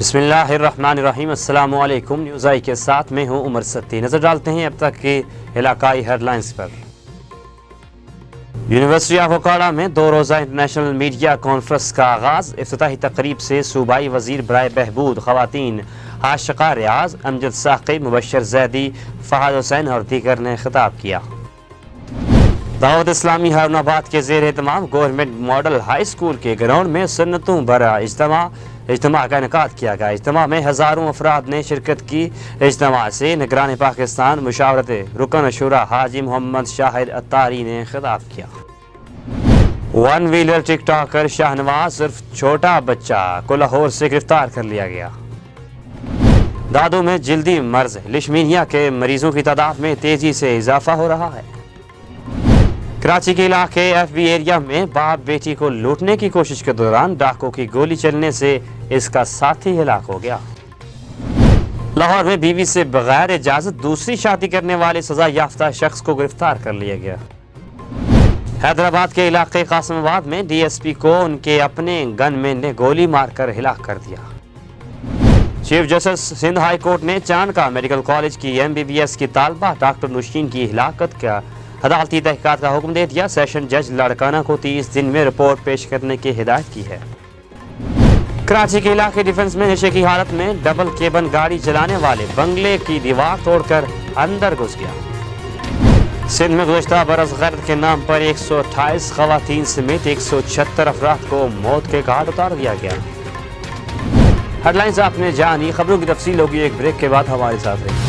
بسم اللہ الرحمن الرحیم۔ السلام علیکم، نیوز آئی کے ساتھ میں ہوں عمر ستی۔ نظر ڈالتے ہیں اب تک کے علاقائی ہیڈ لائنز پر۔ یونیورسٹی آف اوکاڑہ میں 2 روزہ انٹرنیشنل میڈیا کانفرنس کا آغاز۔ افتتاحی تقریب سے صوبائی وزیر برائے بہبود خواتین عاشقہ ریاض، امجد ثاقب، مبشر زیدی، فہد حسین اور دیگر نے خطاب کیا۔ دعوت اسلامی ہارون آباد کے زیر اہتمام گورنمنٹ ماڈل ہائی اسکول کے گراؤنڈ میں سنتوں برا اجتماع کا انعقاد کیا گیا۔ اجتماع میں ہزاروں افراد نے شرکت کی۔ اجتماع سے نگران پاکستان مشاورت رکن شورا حاجی محمد شاہد اتاری نے خطاب کیا۔ 1 ویلر ٹک ٹاکر شاہنواز عرف چھوٹا بچہ کو لاہور سے گرفتار کر لیا گیا۔ دادو میں جلدی مرض لیشمینیا کے مریضوں کی تعداد میں تیزی سے اضافہ ہو رہا ہے۔ کراچی کے علاقے ایف بی ایریا میں باپ بیٹی کو لوٹنے کی کوشش کے دوران ڈاکو کی گولی چلنے سے اس کا ساتھی ہلاک ہو گیا۔ لاہور میں بیوی سے بغیر اجازت دوسری شادی کرنے والے سزا یافتہ شخص کو گرفتار کر لیا گیا۔ حیدرآباد کے علاقے قاسم آباد میں ڈی ایس پی کو ان کے اپنے گن مین نے گولی مار کر ہلاک کر دیا۔ Chief justice Sindh high court نے چانکا میڈیکل کالج کی MBBS کی طالبہ ڈاکٹر نوشین کی ہلاکت کا عدالتی تحقیقات کا حکم دے دیا۔ سیشن جج لاڑکانہ کو 30 دن میں رپورٹ پیش کرنے کی ہدایت کی ہے۔ کراچی کے علاقے ڈیفنس میں نشے کی حالت میں ڈبل کیبن گاڑی چلانے والے بنگلے کی دیوار توڑ کر اندر گھس گیا۔ سندھ میں گزشتہ برس غرد کے نام پر 128 خواتین سمیت 176 افراد کو موت کے گھاٹ اتار دیا گیا۔ ہیڈ لائنز آپ نے جانی، خبروں کی تفصیل ہوگی ایک بریک کے بعد ہمارے ساتھ رہے۔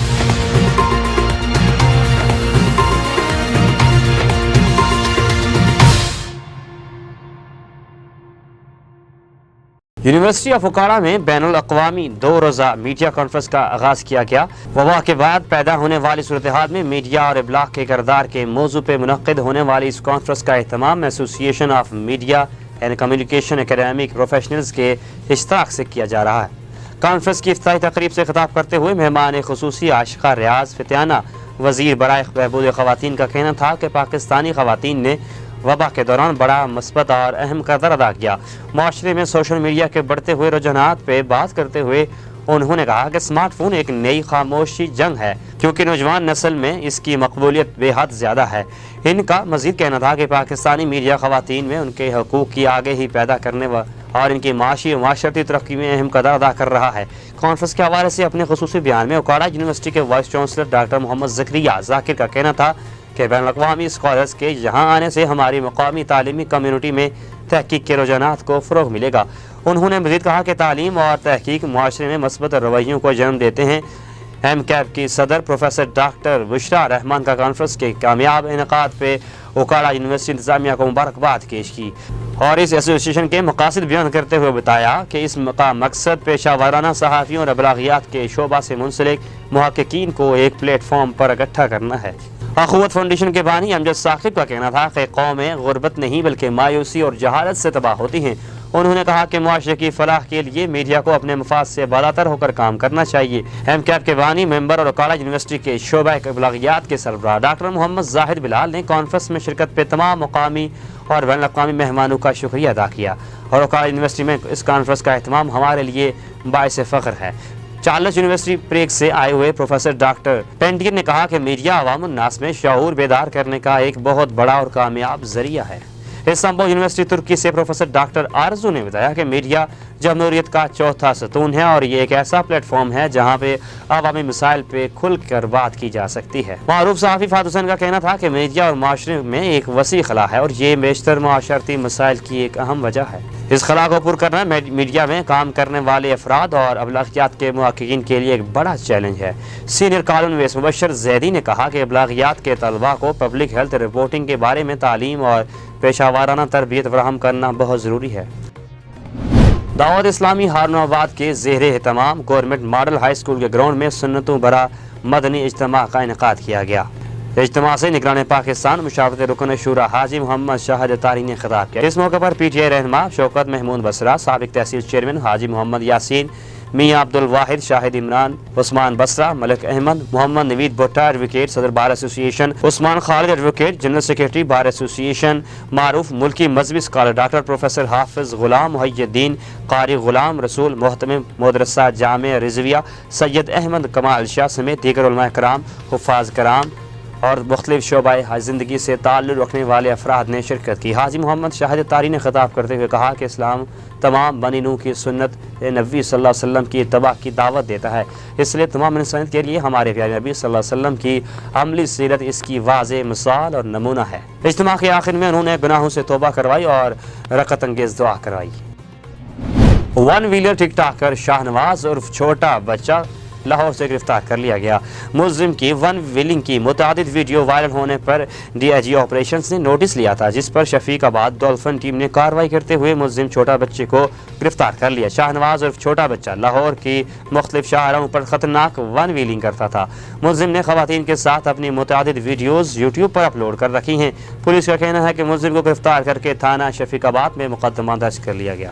یونیورسٹی آف اوکاڑہ میں بین الاقوامی 2 روزہ میڈیا کانفرنس کا آغاز کیا گیا۔ وبا کے بعد پیدا ہونے والی صورتحال میں میڈیا اور ابلاغ کے کردار کے موضوع پہ منعقد ہونے والی اس کانفرنس کا اہتمام ایسوسی ایشن of media and communication academic professionals کے اشتراک سے کیا جا رہا ہے۔ کانفرنس کی افتتاحی تقریب سے خطاب کرتے ہوئے مہمان خصوصی عاشقہ ریاض فتیانہ وزیر برائے بہبود خواتین کا کہنا تھا کہ پاکستانی خواتین نے وبا کے دوران بڑا مثبت اور اہم کردار ادا کیا۔ معاشرے میں سوشل میڈیا کے بڑھتے ہوئے رجحانات پہ بات کرتے ہوئے انہوں نے کہا کہ اسمارٹ فون ایک نئی خاموشی جنگ ہے، کیونکہ نوجوان نسل میں اس کی مقبولیت بے حد زیادہ ہے۔ ان کا مزید کہنا تھا کہ پاکستانی میڈیا خواتین میں ان کے حقوق کی آگہی پیدا کرنے اور ان کی معاشی و معاشرتی ترقی میں اہم کردار ادا کر رہا ہے۔ کانفرنس کے حوالے سے اپنے خصوصی بیان میں اوکاڑہ یونیورسٹی کے وائس چانسلر ڈاکٹر محمد زکریا ذاکر کا کہنا تھا کہ بین الاقوامی اسکالرز کے یہاں آنے سے ہماری مقامی تعلیمی کمیونٹی میں تحقیق کے رجحانات کو فروغ ملے گا۔ انہوں نے مزید کہا کہ تعلیم اور تحقیق معاشرے میں مثبت رویوں کو جنم دیتے ہیں۔ MCAP کی صدر پروفیسر ڈاکٹر بشرا رحمان کا کانفرنس کے کامیاب انعقاد پہ اوکاڑہ یونیورسٹی انتظامیہ کو مبارکباد پیش کی اور اس ایسوسی ایشن کے مقاصد بیان کرتے ہوئے بتایا کہ اس کا مقصد پیشہ ورانہ صحافیوں اور ابلاغیات کے شعبہ سے منسلک محققین کو ایک پلیٹ فارم پر اکٹھا کرنا ہے۔ اخوت فاؤنڈیشن کے بانی امجد ثاقب کا کہنا تھا کہ قومیں غربت نہیں بلکہ مایوسی اور جہالت سے تباہ ہوتی ہیں۔ انہوں نے کہا کہ معاشرے کی فلاح کے لیے میڈیا کو اپنے مفاد سے بالاتر ہو کر کام کرنا چاہیے۔ MCAP کے بانی ممبر اور اوکاڑہ یونیورسٹی کے شعبہ ابلاغیات کے سربراہ ڈاکٹر محمد زاہد بلال نے کانفرنس میں شرکت پہ تمام مقامی اور بین الاقوامی مہمانوں کا شکریہ ادا کیا اور اوکاڑہ یونیورسٹی میں اس کانفرنس کا اہتمام ہمارے لیے باعث فخر ہے۔ چارلس یونیورسٹی پریگ سے آئے ہوئے پروفیسر ڈاکٹر پینڈیر نے کہا کہ میڈیا عوام الناس میں شعور بیدار کرنے کا ایک بہت بڑا اور کامیاب ذریعہ ہے۔ استنبول یونیورسٹی ترکی سے پروفیسر ڈاکٹر آرزو نے بتایا کہ میڈیا جمہوریت کا چوتھا ستون ہے اور یہ ایک ایسا پلیٹ فارم ہے جہاں پہ عوامی مسائل پہ کھل کر بات کی جا سکتی ہے۔ معروف صحافی فہد حسین کا کہنا تھا کہ میڈیا اور معاشرے میں ایک وسیع خلا ہے اور یہ بیشتر معاشرتی مسائل کی ایک اہم وجہ ہے۔ اس خلا کو پر کرنا میڈیا میں کام کرنے والے افراد اور ابلاغیات کے محققین کے لیے ایک بڑا چیلنج ہے۔ سینئر کالم نویس مبشر زیدی نے کہا کہ ابلاغیات کے طلباء کو پبلک ہیلتھ رپورٹنگ کے بارے میں تعلیم اور پیشہ ورانہ تربیت فراہم کرنا بہت ضروری ہے۔ دعوت اسلامی ہارون آباد کے زیر اہتمام گورنمنٹ ماڈل ہائی اسکول کے گراؤنڈ میں سنتوں برا مدنی اجتماع کا انعقاد کیا گیا۔ اجتماع سے نگران پاکستان مشاورت رکن شورا حاجی محمد شاہد اتاری نے خطاب کیا۔ اس موقع پر PTI رہنما شوکت محمود بسرا، سابق تحصیل چیئرمین حاجی محمد یاسین، میاں عبد الواحد، شاہد عمران، عثمان بسرا، ملک احمد، محمد نوید بھٹا ایڈوکیٹ صدر بار ایسوسی ایشن، عثمان خالد ایڈوکیٹ جنرل سیکرٹری بار ایسوسی ایشن، معروف ملکی مذہبی اسکالر ڈاکٹر پروفیسر حافظ غلام محی الدین، قاری غلام رسول، محتمم مدرسہ جامع رضویہ سید احمد کمال شاہ سمیت دیگر علماء کرام، حفاظ کرام اور مختلف شعبہ زندگی سے تعلق رکھنے والے افراد نے شرکت کی۔ حاجی محمد شاہد طاری نے خطاب کرتے ہوئے کہا کہ اسلام تمام بنی نوح کی سنت نبی صلی اللہ علیہ وسلم کی اتباع کی دعوت دیتا ہے، اس لیے تمام انسانیت کے لیے ہمارے پیارے نبی صلی اللہ علیہ وسلم کی عملی سیرت اس کی واضح مثال اور نمونہ ہے۔ اجتماع کے آخر میں انہوں نے گناہوں سے توبہ کروائی اور رحمت انگیز دعا کروائی۔ ون ویلر ٹک ٹاکر شاہ نواز عرف چھوٹا بچہ لاہور سے گرفتار کر لیا گیا۔ ملزم کی ون ویلنگ کی متعدد ویڈیو وائرل ہونے پر ڈی آئی جی آپریشنز نے نوٹس لیا تھا، جس پر شفیق آباد ڈولفن ٹیم نے کارروائی کرتے ہوئے ملزم چھوٹا بچے کو گرفتار کر لیا۔ شاہ نواز عرف چھوٹا بچہ لاہور کی مختلف شاہراہوں پر خطرناک ون ویلنگ کرتا تھا۔ ملزم نے خواتین کے ساتھ اپنی متعدد ویڈیوز یوٹیوب پر اپلوڈ کر رکھی ہیں۔ پولیس کا کہنا ہے کہ ملزم کو گرفتار کر کے تھانہ شفیق آباد میں مقدمہ درج کر لیا گیا۔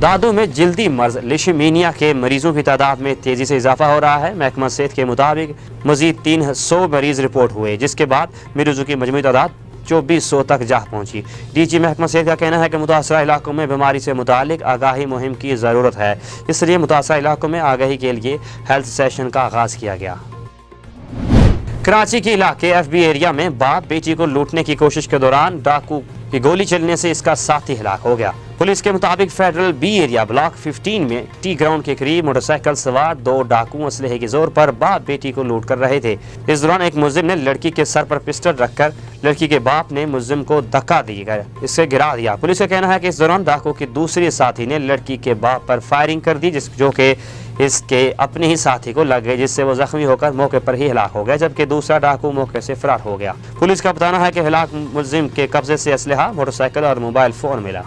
دادو میں جلدی مرض لیشیمینیا کے مریضوں کی تعداد میں تیزی سے اضافہ ہو رہا ہے۔ محکمہ صحت کے مطابق مزید 300 مریض رپورٹ ہوئے، جس کے بعد مریضوں کی مجموعی تعداد 2400 تک جا پہنچی۔ ڈی جی محکمہ صحت کا کہنا ہے کہ متاثرہ علاقوں میں بیماری سے متعلق آگاہی مہم کی ضرورت ہے، اس لیے متاثرہ علاقوں میں آگاہی کے لیے ہیلتھ سیشن کا آغاز کیا گیا۔ کراچی کے علاقے ایف بی ایریا میں باپ بیٹی کو لوٹنے کی کوشش کے دوران ڈاکو کی گولی چلنے سے اس کا ساتھی ہلاک ہو گیا۔ پولیس کے مطابق فیڈرل بی ایریا بلاک 15 میں ٹی گراؤنڈ کے قریب موٹر سائیکل سوار 2 ڈاکو اسلحے کے زور پر باپ بیٹی کو لوٹ کر رہے تھے۔ اس دوران ایک ملزم نے لڑکی کے سر پر پسٹل رکھ کر لڑکی کے باپ نے ملزم کو دھکا دے کر اسے گرا دیا۔ پولیس کا کہنا ہے کہ اس دوران ڈاکو کی دوسری ساتھی نے لڑکی کے باپ پر فائرنگ کر دی، جو کہ اس کے اپنے ہی ساتھی کو لگ گئی، جس سے وہ زخمی ہو کر موقع پر ہی ہلاک ہو گیا، جبکہ دوسرا ڈاکو موقع سے فرار ہو گیا۔ پولیس کا بتانا ہے کہ ہلاک ملزم کے قبضے سے اسلحہ، موٹر سائیکل اور موبائل فون ملا۔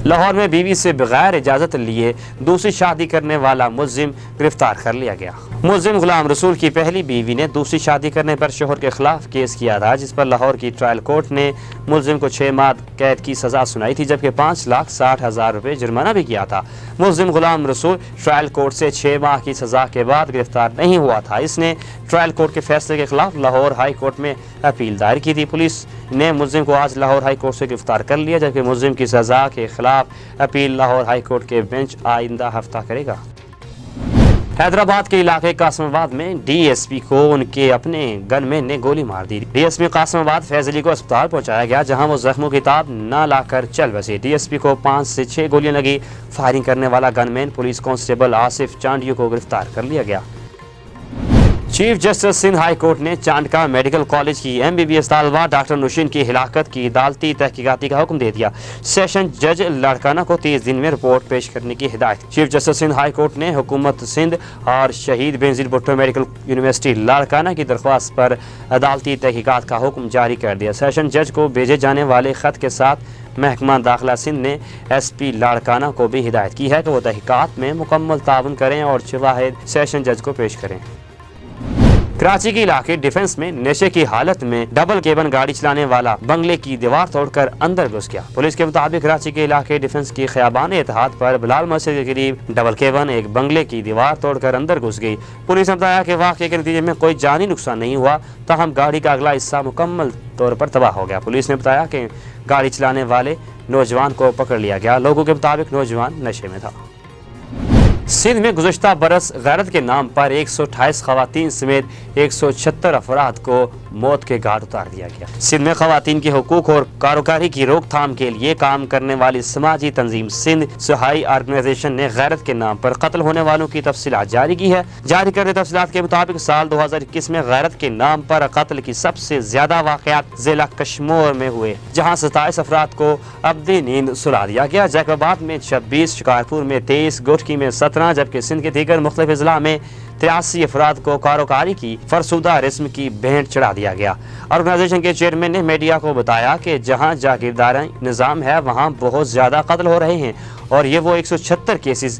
لاہور میں بیوی سے بغیر اجازت لیے دوسری شادی کرنے والا ملزم گرفتار کر لیا گیا۔ ملزم غلام رسول کی پہلی بیوی نے دوسری شادی کرنے پر شوہر کے خلاف کیس کیا تھا، جس پر لاہور کی ٹرائل کورٹ نے ملزم کو 6 ماہ قید کی سزا سنائی تھی، جبکہ 5,60,000 روپے جرمانہ بھی کیا تھا۔ ملزم غلام رسول ٹرائل کورٹ سے 6 ماہ کی سزا کے بعد گرفتار نہیں ہوا تھا۔ اس نے ٹرائل کورٹ کے فیصلے کے خلاف لاہور ہائی کورٹ میں اپیل دائر کی تھی۔ پولیس نے ملزم کو آج لاہور ہائی کورٹ سے گرفتار کر لیا، جبکہ ملزم کی سزا کے خلاف اپیل لاہور ہائی کورٹ کے بینچ آئندہ ہفتہ کرے گا۔ حیدرآباد کے علاقے قاسم آباد میں ڈی ایس پی کو ان کے اپنے گن مین نے گولی مار دی۔ ڈی ایس پی قاسم آباد فیض علی کو اسپتال پہنچایا گیا، جہاں وہ زخموں کی تاب نہ لا کر چل بسے۔ ڈی ایس پی کو 5 سے 6 گولیاں لگی۔ فائرنگ کرنے والا گن مین پولیس کانسٹیبل آصف چانڈیو کو گرفتار کر لیا گیا۔ Chief justice Sindh high court نے چانڈکا میڈیکل کالج کی MBBS طالبہ ڈاکٹر نوشین کی ہلاکت کی عدالتی تحقیقاتی کا حکم دے دیا۔ سیشن جج لاڑکانہ کو 30 دن میں رپورٹ پیش کرنے کی ہدایت۔ Chief justice Sindh high court نے حکومت سندھ اور شہید بینظیر بھٹو میڈیکل یونیورسٹی لاڑکانہ کی درخواست پر عدالتی تحقیقات کا حکم جاری کر دیا۔ سیشن جج کو بھیجے جانے والے خط کے ساتھ محکمہ داخلہ سندھ نے SP لاڑکانہ کو بھی ہدایت کی ہے کہ وہ تحقیقات میں مکمل تعاون کریں اور شواہد سیشن جج کو پیش کریں۔ کراچی کے علاقے ڈیفنس میں نشے کی حالت میں ڈبل کیبن گاڑی چلانے والا بنگلے کی دیوار توڑ کر اندر گھس گیا۔ پولیس کے مطابق کراچی کے علاقے ڈیفنس کی خیابان اتحاد پر بلال مسجد کے قریب ڈبل کیبن ایک بنگلے کی دیوار توڑ کر اندر گھس گئی۔ پولیس نے بتایا کہ واقعے کے نتیجے میں کوئی جانی نقصان نہیں ہوا، تاہم گاڑی کا اگلا حصہ مکمل طور پر تباہ ہو گیا۔ پولیس نے بتایا کہ گاڑی چلانے والے نوجوان کو پکڑ لیا گیا۔ لوگوں کے مطابق نوجوان نشے میں تھا۔ سندھ میں گزشتہ برس غیرت کے نام پر 128 خواتین سمیت 176 افراد کو موت کے گھاٹ اتار دیا گیا۔ سندھ میں خواتین کے حقوق اور کاروباری کی روک تھام کے لیے کام کرنے والی سماجی تنظیم سندھ صحائی آرگنائزیشن نے غیرت کے نام پر قتل ہونے والوں کی تفصیلات جاری کی ہے۔ جاری کردہ تفصیلات کے مطابق سال 2021 میں غیرت کے نام پر قتل کی سب سے زیادہ واقعات ضلع کشمور میں ہوئے، جہاں 27 افراد کو ابدی نیند سلا دیا گیا۔ جیکب آباد میں 26، شکارپور میں 23، گوٹکی میں 17، جبکہ سندھ کے دیگر مختلف اضلاع میں 83 افراد کو کاروکاری کی فرسودہ رسم کی بھینٹ چڑھا دیا گیا۔ آرگنائزیشن کے چیئرمین نے میڈیا کو بتایا کہ جہاں جاگیرداری نظام ہے وہاں بہت زیادہ قتل ہو رہے ہیں اور یہ وہ 176 کیسز